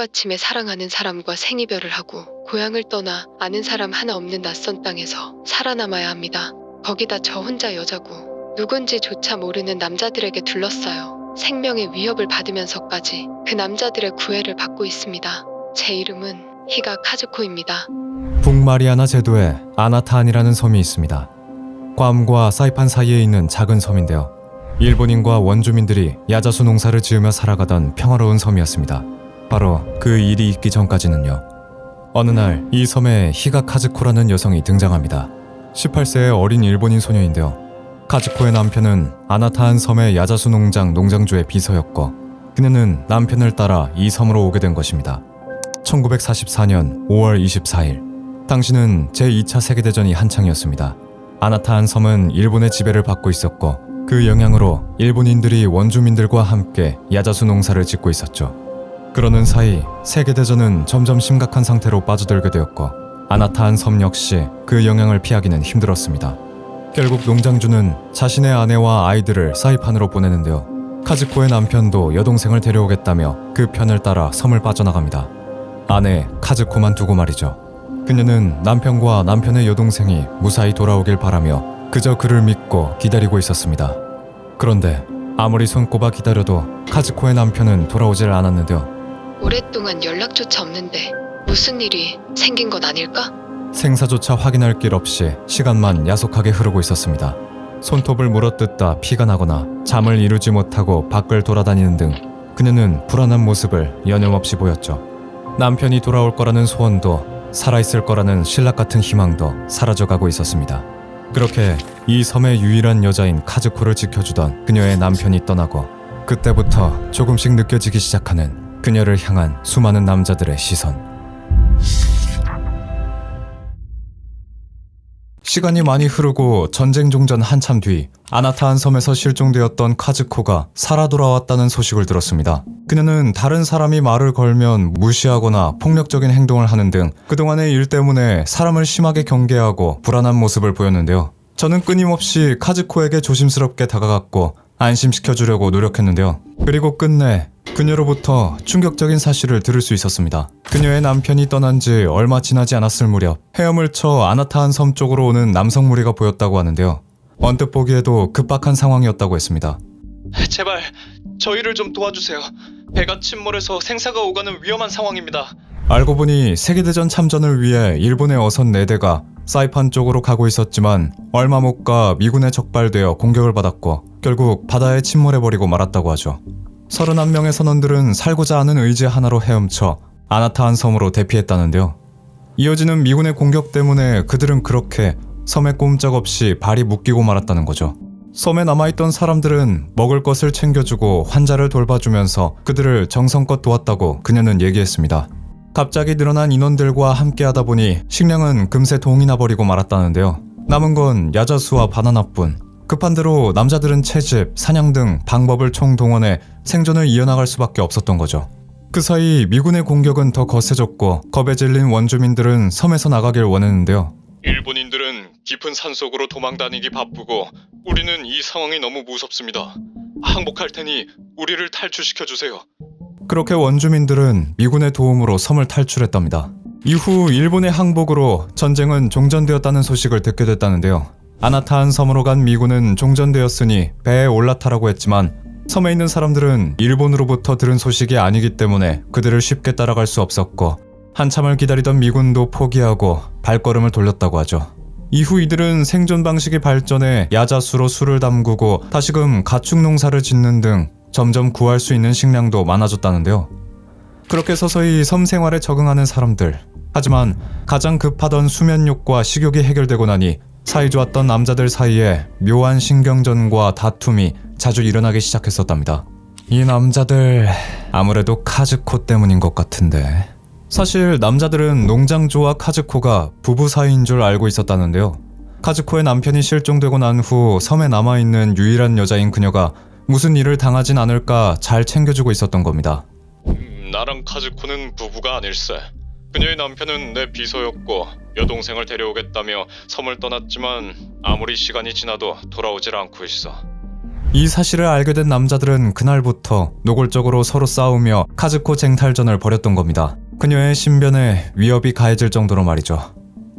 하루아침에 사랑하는 사람과 생이별을 하고 고향을 떠나 아는 사람 하나 없는 낯선 땅에서 살아남아야 합니다. 거기다 저 혼자 여자고 누군지조차 모르는 남자들에게 둘러싸여 생명의 위협을 받으면서까지 그 남자들의 구애를 받고 있습니다. 제 이름은 히가 카즈코입니다. 북마리아나 제도에 아나타안이라는 섬이 있습니다. 괌과 사이판 사이에 있는 작은 섬인데요. 일본인과 원주민들이 야자수 농사를 지으며 살아가던 평화로운 섬이었습니다. 바로 그 일이 있기 전까지는요. 어느 날 이 섬에 히가 카즈코라는 여성이 등장합니다. 18세의 어린 일본인 소녀인데요. 카즈코의 남편은 아나타안 섬의 야자수 농장 농장주의 비서였고 그녀는 남편을 따라 이 섬으로 오게 된 것입니다. 1944년 5월 24일 당시는 제2차 세계대전이 한창이었습니다. 아나타안 섬은 일본의 지배를 받고 있었고 그 영향으로 일본인들이 원주민들과 함께 야자수 농사를 짓고 있었죠. 그러는 사이 세계대전은 점점 심각한 상태로 빠져들게 되었고 아나타안 섬 역시 그 영향을 피하기는 힘들었습니다. 결국 농장주는 자신의 아내와 아이들을 사이판으로 보내는데요. 카즈코의 남편도 여동생을 데려오겠다며 그 편을 따라 섬을 빠져나갑니다. 아내 카즈코만 두고 말이죠. 그녀는 남편과 남편의 여동생이 무사히 돌아오길 바라며 그저 그를 믿고 기다리고 있었습니다. 그런데 아무리 손꼽아 기다려도 카즈코의 남편은 돌아오질 않았는데요. 오랫동안 연락조차 없는데 무슨 일이 생긴 건 아닐까? 생사조차 확인할 길 없이 시간만 야속하게 흐르고 있었습니다. 손톱을 물어뜯다 피가 나거나 잠을 이루지 못하고 밖을 돌아다니는 등 그녀는 불안한 모습을 여념없이 보였죠. 남편이 돌아올 거라는 소원도 살아있을 거라는 신락 같은 희망도 사라져가고 있었습니다. 그렇게 이 섬의 유일한 여자인 카즈코를 지켜주던 그녀의 남편이 떠나고 그때부터 조금씩 느껴지기 시작하는 그녀를 향한 수많은 남자들의 시선. 시간이 많이 흐르고 전쟁 종전 한참 뒤 아나타안 섬에서 실종되었던 카즈코가 살아 돌아왔다는 소식을 들었습니다. 그녀는 다른 사람이 말을 걸면 무시하거나 폭력적인 행동을 하는 등 그동안의 일 때문에 사람을 심하게 경계하고 불안한 모습을 보였는데요. 저는 끊임없이 카즈코에게 조심스럽게 다가갔고 안심시켜주려고 노력했는데요. 그리고 끝내 그녀로부터 충격적인 사실을 들을 수 있었습니다. 그녀의 남편이 떠난 지 얼마 지나지 않았을 무렵 헤엄을 쳐 아나타안 섬 쪽으로 오는 남성 무리가 보였다고 하는데요. 언뜻 보기에도 급박한 상황이었다고 했습니다. 제발 저희를 좀 도와주세요. 배가 침몰해서 생사가 오가는 위험한 상황입니다. 알고 보니 세계대전 참전을 위해 일본의 어선 4대가 사이판 쪽으로 가고 있었지만 얼마 못 가 미군에 적발되어 공격을 받았고 결국 바다에 침몰해버리고 말았다고 하죠. 31명의 선원들은 살고자 하는 의지 하나로 헤엄쳐 아나타안 섬으로 대피했다는데요. 이어지는 미군의 공격 때문에 그들은 그렇게 섬에 꼼짝없이 발이 묶이고 말았다는 거죠. 섬에 남아있던 사람들은 먹을 것을 챙겨주고 환자를 돌봐주면서 그들을 정성껏 도왔다고 그녀는 얘기했습니다. 갑자기 늘어난 인원들과 함께하다 보니 식량은 금세 동이 나버리고 말았다는데요. 남은 건 야자수와 바나나뿐. 급한 대로 남자들은 채집, 사냥 등 방법을 총동원해 생존을 이어나갈 수밖에 없었던 거죠. 그 사이 미군의 공격은 더 거세졌고 겁에 질린 원주민들은 섬에서 나가길 원했는데요. 일본인들은 깊은 산속으로 도망다니기 바쁘고 우리는 이 상황이 너무 무섭습니다. 항복할 테니 우리를 탈출시켜주세요. 그렇게 원주민들은 미군의 도움으로 섬을 탈출했답니다. 이후 일본의 항복으로 전쟁은 종전되었다는 소식을 듣게 됐다는데요. 아나타안 섬으로 간 미군은 종전되었으니 배에 올라타라고 했지만 섬에 있는 사람들은 일본으로부터 들은 소식이 아니기 때문에 그들을 쉽게 따라갈 수 없었고 한참을 기다리던 미군도 포기하고 발걸음을 돌렸다고 하죠. 이후 이들은 생존 방식이 발전해 야자수로 술을 담그고 다시금 가축 농사를 짓는 등 점점 구할 수 있는 식량도 많아졌다는데요. 그렇게 서서히 섬 생활에 적응하는 사람들. 하지만 가장 급하던 수면욕과 식욕이 해결되고 나니 사이좋았던 남자들 사이에 묘한 신경전과 다툼이 자주 일어나기 시작했었답니다. 이 남자들 아무래도 카즈코 때문인 것 같은데. 사실 남자들은 농장주와 카즈코가 부부 사이인 줄 알고 있었다는데요. 카즈코의 남편이 실종되고 난 후 섬에 남아있는 유일한 여자인 그녀가 무슨 일을 당하진 않을까 잘 챙겨주고 있었던 겁니다. 나랑 카즈코는 부부가 아닐세. 그녀의 남편은 내 비서였고 여동생을 데려오겠다며 섬을 떠났지만 아무리 시간이 지나도 돌아오질 않고 있어. 이 사실을 알게 된 남자들은 그날부터 노골적으로 서로 싸우며 카즈코 쟁탈전을 벌였던 겁니다. 그녀의 신변에 위협이 가해질 정도로 말이죠.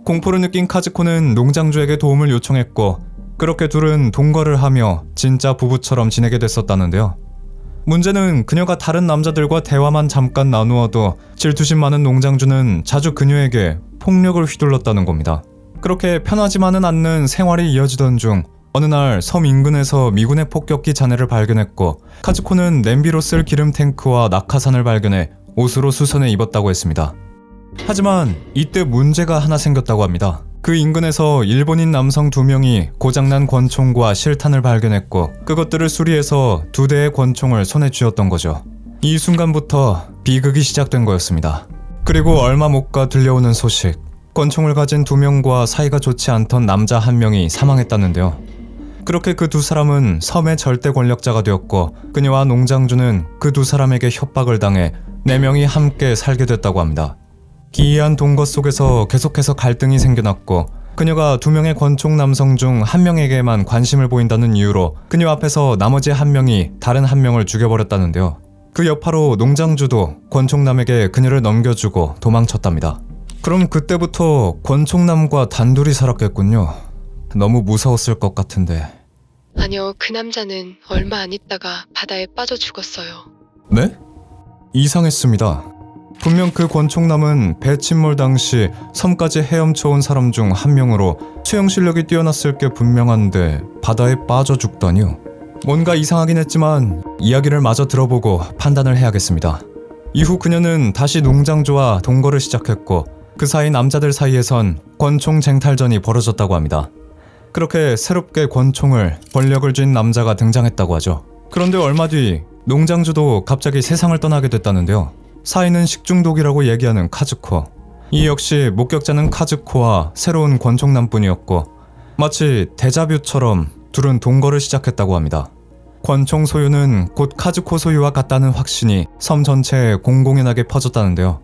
공포를 느낀 카즈코는 농장주에게 도움을 요청했고 그렇게 둘은 동거를 하며 진짜 부부처럼 지내게 됐었다는데요. 문제는 그녀가 다른 남자들과 대화만 잠깐 나누어도 질투심 많은 농장주는 자주 그녀에게 폭력을 휘둘렀다는 겁니다. 그렇게 편하지만은 않는 생활이 이어지던 중 어느 날 섬 인근에서 미군의 폭격기 잔해를 발견했고 카즈코는 냄비로 쓸 기름 탱크와 낙하산을 발견해 옷으로 수선해 입었다고 했습니다. 하지만 이때 문제가 하나 생겼다고 합니다. 그 인근에서 일본인 남성 2명이 고장난 권총과 실탄을 발견했고 그것들을 수리해서 2대의 권총을 손에 쥐었던 거죠. 이 순간부터 비극이 시작된 거였습니다. 그리고 얼마 못 가 들려오는 소식. 권총을 가진 2명과 사이가 좋지 않던 남자 1명이 사망했다는데요. 그렇게 그 2사람은 섬의 절대 권력자가 되었고 그녀와 농장주는 그 2사람에게 협박을 당해 4명이 함께 살게 됐다고 합니다. 기이한 동거 속에서 계속해서 갈등이 생겨났고 그녀가 2명의 권총 남성 중 1명에게만 관심을 보인다는 이유로 그녀 앞에서 나머지 1명이 다른 1명을 죽여버렸다는데요. 그 여파로 농장주도 권총남에게 그녀를 넘겨주고 도망쳤답니다. 그럼 그때부터 권총남과 단둘이 살았겠군요. 너무 무서웠을 것 같은데. 아니요, 그 남자는 얼마 안 있다가 바다에 빠져 죽었어요. 네? 이상했습니다. 분명 그 권총남은 배 침몰 당시 섬까지 헤엄쳐온 사람 중 1명으로 수영 실력이 뛰어났을 게 분명한데 바다에 빠져 죽다니요. 뭔가 이상하긴 했지만 이야기를 마저 들어보고 판단을 해야겠습니다. 이후 그녀는 다시 농장주와 동거를 시작했고 그 사이 남자들 사이에선 권총 쟁탈전이 벌어졌다고 합니다. 그렇게 새롭게 권총을 권력을 쥔 남자가 등장했다고 하죠. 그런데 얼마 뒤 농장주도 갑자기 세상을 떠나게 됐다는데요. 사인은 식중독이라고 얘기하는 카즈코. 이 역시 목격자는 카즈코와 새로운 권총남뿐이었고 마치 데자뷰처럼 둘은 동거를 시작했다고 합니다. 권총 소유는 곧 카즈코 소유와 같다는 확신이 섬 전체에 공공연하게 퍼졌다는데요.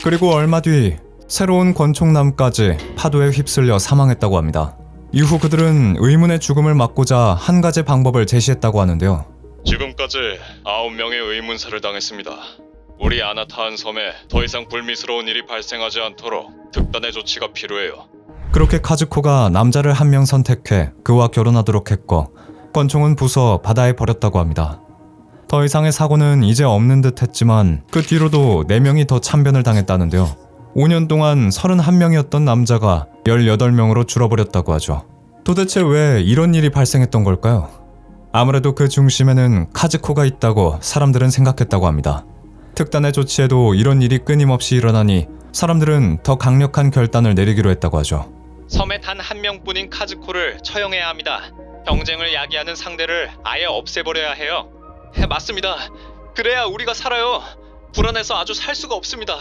그리고 얼마 뒤 새로운 권총남까지 파도에 휩쓸려 사망했다고 합니다. 이후 그들은 의문의 죽음을 막고자 한 가지 방법을 제시했다고 하는데요. 지금까지 9명의 의문사를 당했습니다. 우리 아나타한 섬에 더 이상 불미스러운 일이 발생하지 않도록 특단의 조치가 필요해요. 그렇게 카즈코가 남자를 1명 선택해 그와 결혼하도록 했고 권총은 부숴 바다에 버렸다고 합니다. 더 이상의 사고는 이제 없는 듯 했지만 그 뒤로도 4명이 더 참변을 당했다는데요. 5년 동안 31명이었던 남자가 18명으로 줄어버렸다고 하죠. 도대체 왜 이런 일이 발생했던 걸까요? 아무래도 그 중심에는 카즈코가 있다고 사람들은 생각했다고 합니다. 특단의 조치에도 이런 일이 끊임없이 일어나니 사람들은 더 강력한 결단을 내리기로 했다고 하죠. 섬에 단 1명뿐인 카즈코를 처형해야 합니다. 경쟁을 야기하는 상대를 아예 없애버려야 해요. 맞습니다. 그래야 우리가 살아요. 불안해서 아주 살 수가 없습니다.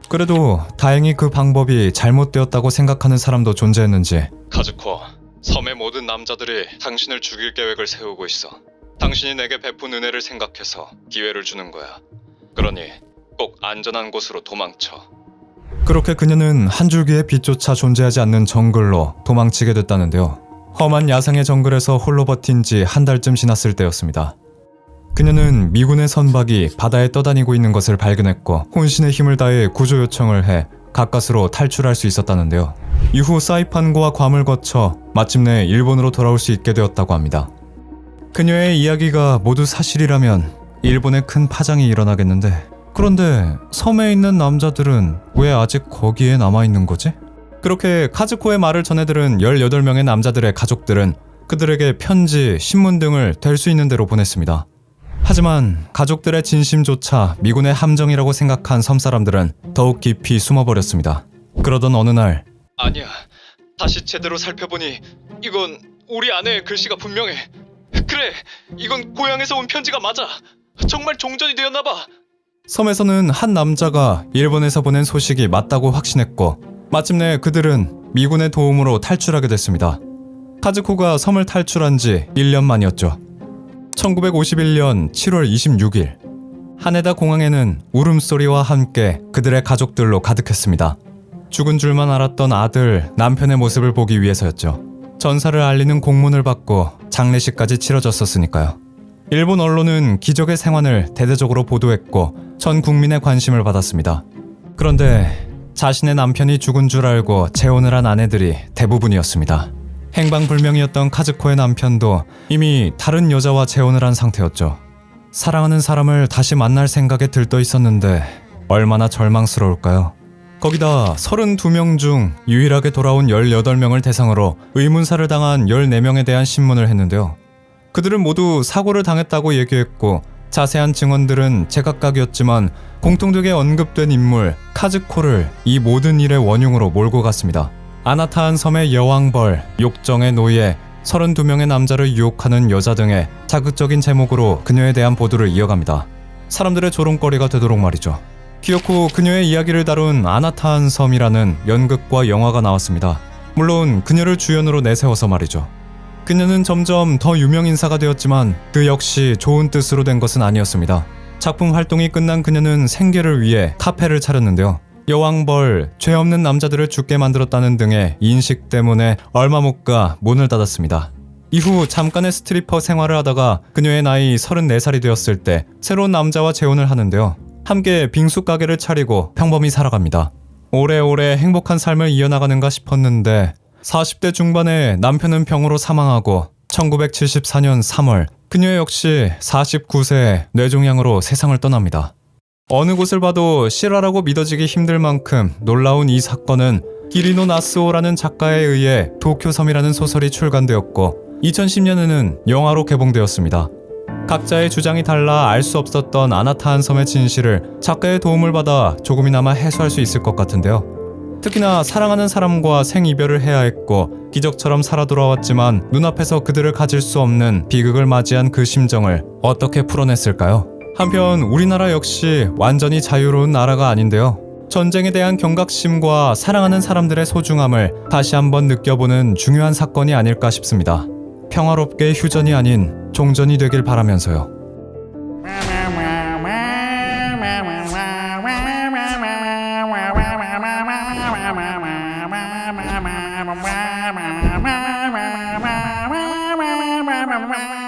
그래도 다행히 그 방법이 잘못되었다고 생각하는 사람도 존재했는지. 카즈코, 섬의 모든 남자들이 당신을 죽일 계획을 세우고 있어. 당신이 내게 베푼 은혜를 생각해서 기회를 주는 거야. 그러니 꼭 안전한 곳으로 도망쳐. 그렇게 그녀는 한 줄기의 빛조차 존재하지 않는 정글로 도망치게 됐다는데요. 험한 야생의 정글에서 홀로 버틴 지 한 달쯤 지났을 때였습니다. 그녀는 미군의 선박이 바다에 떠다니고 있는 것을 발견했고 혼신의 힘을 다해 구조 요청을 해 가까스로 탈출할 수 있었다는데요. 이후 사이판과 괌을 거쳐 마침내 일본으로 돌아올 수 있게 되었다고 합니다. 그녀의 이야기가 모두 사실이라면 일본에 큰 파장이 일어나겠는데, 그런데 섬에 있는 남자들은 왜 아직 거기에 남아있는 거지? 그렇게 카즈코의 말을 전해들은 18명의 남자들의 가족들은 그들에게 편지, 신문 등을 될 수 있는 대로 보냈습니다. 하지만 가족들의 진심조차 미군의 함정이라고 생각한 섬사람들은 더욱 깊이 숨어버렸습니다. 그러던 어느 날, 아니야. 다시 제대로 살펴보니 이건 우리 아내의 글씨가 분명해. 그래, 이건 고향에서 온 편지가 맞아. 정말 종전이 되었나봐. 섬에서는 한 남자가 일본에서 보낸 소식이 맞다고 확신했고 마침내 그들은 미군의 도움으로 탈출하게 됐습니다. 카즈코가 섬을 탈출한 지 1년 만이었죠. 1951년 7월 26일 하네다 공항에는 울음소리와 함께 그들의 가족들로 가득했습니다. 죽은 줄만 알았던 아들, 남편의 모습을 보기 위해서였죠. 전사를 알리는 공문을 받고 장례식까지 치러졌었으니까요. 일본 언론은 기적의 생환을 대대적으로 보도했고 전 국민의 관심을 받았습니다. 그런데 자신의 남편이 죽은 줄 알고 재혼을 한 아내들이 대부분이었습니다. 행방불명이었던 카즈코의 남편도 이미 다른 여자와 재혼을 한 상태였죠. 사랑하는 사람을 다시 만날 생각에 들떠 있었는데 얼마나 절망스러울까요? 거기다 32명 중 유일하게 돌아온 18명을 대상으로 의문사를 당한 14명에 대한 신문을 했는데요. 그들은 모두 사고를 당했다고 얘기했고 자세한 증언들은 제각각이었지만 공통되게 언급된 인물 카즈코를 이 모든 일의 원흉으로 몰고 갔습니다. 아나타한 섬의 여왕벌, 욕정의 노예, 32명의 남자를 유혹하는 여자 등의 자극적인 제목으로 그녀에 대한 보도를 이어갑니다. 사람들의 조롱거리가 되도록 말이죠. 기어코 그녀의 이야기를 다룬 아나타한 섬이라는 연극과 영화가 나왔습니다. 물론 그녀를 주연으로 내세워서 말이죠. 그녀는 점점 더 유명 인사가 되었지만 그 역시 좋은 뜻으로 된 것은 아니었습니다. 작품 활동이 끝난 그녀는 생계를 위해 카페를 차렸는데요. 여왕벌, 죄 없는 남자들을 죽게 만들었다는 등의 인식 때문에 얼마 못 가 문을 닫았습니다. 이후 잠깐의 스트리퍼 생활을 하다가 그녀의 나이 34살이 되었을 때 새로운 남자와 재혼을 하는데요. 함께 빙수 가게를 차리고 평범히 살아갑니다. 오래오래 행복한 삶을 이어나가는가 싶었는데 40대 중반에 남편은 병으로 사망하고 1974년 3월 그녀 역시 49세에 뇌종양으로 세상을 떠납니다. 어느 곳을 봐도 실화라고 믿어지기 힘들 만큼 놀라운 이 사건은 기리노 나스오라는 작가에 의해 도쿄섬이라는 소설이 출간되었고 2010년에는 영화로 개봉되었습니다. 각자의 주장이 달라 알 수 없었던 아나타한 섬의 진실을 작가의 도움을 받아 조금이나마 해소할 수 있을 것 같은데요. 특히나 사랑하는 사람과 생이별을 해야 했고 기적처럼 살아 돌아왔지만 눈앞에서 그들을 가질 수 없는 비극을 맞이한 그 심정을 어떻게 풀어냈을까요? 한편 우리나라 역시 완전히 자유로운 나라가 아닌데요. 전쟁에 대한 경각심과 사랑하는 사람들의 소중함을 다시 한번 느껴보는 중요한 사건이 아닐까 싶습니다. 평화롭게 휴전이 아닌 종전이 되길 바라면서요. Wow.